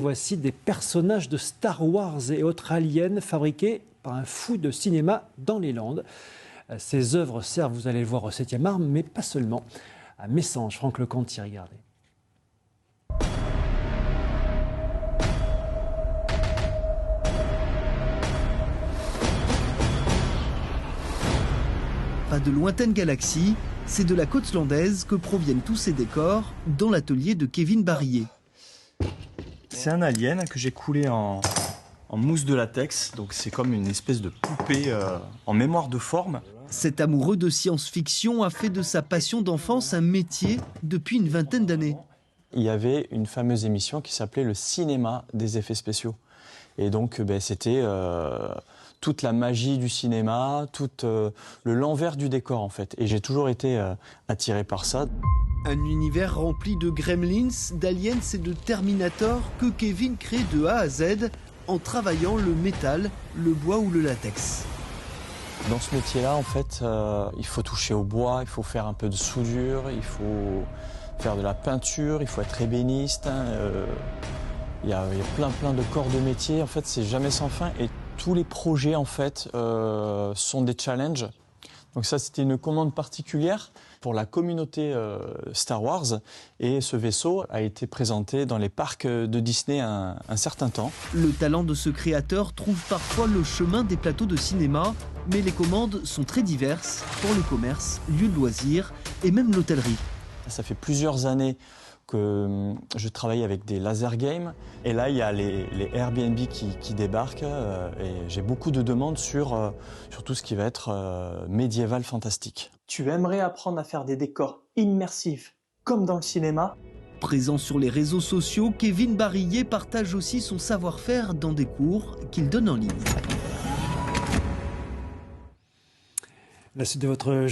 Voici des personnages de Star Wars et autres aliens fabriqués par un fou de cinéma dans les Landes. Ces œuvres servent, vous allez le voir, au 7e art, mais pas seulement. À Messanges, Franck Lecomte y regardez. Pas de lointaine galaxie, c'est de la côte landaise que proviennent tous ces décors dans l'atelier de Kevin Barillet. C'est un alien que j'ai coulé en mousse de latex, donc c'est comme une espèce de poupée en mémoire de forme. Cet amoureux de science-fiction a fait de sa passion d'enfance un métier depuis une vingtaine d'années. Il y avait une fameuse émission qui s'appelait le cinéma des effets spéciaux. Et donc c'était toute la magie du cinéma, tout l'envers du décor en fait. Et j'ai toujours été attiré par ça. Un univers rempli de gremlins, d'aliens et de Terminator que Kevin crée de A à Z en travaillant le métal, le bois ou le latex. Dans ce métier-là, en fait, il faut toucher au bois, il faut faire un peu de soudure, il faut faire de la peinture, il faut être ébéniste. Il y a plein de corps de métier. En fait, c'est jamais sans fin. Et tous les projets, en fait, sont des challenges. Donc ça, c'était une commande particulière pour la communauté Star Wars. Et ce vaisseau a été présenté dans les parcs de Disney un certain temps. Le talent de ce créateur trouve parfois le chemin des plateaux de cinéma, mais les commandes sont très diverses pour le commerce, lieux de loisirs et même l'hôtellerie. Ça fait plusieurs années que je travaille avec des laser games. Et là, il y a les Airbnb qui débarquent. Et j'ai beaucoup de demandes sur tout ce qui va être médiéval fantastique. Tu aimerais apprendre à faire des décors immersifs, comme dans le cinéma? Présent sur les réseaux sociaux, Kevin Barillet partage aussi son savoir-faire dans des cours qu'il donne en ligne. La suite de votre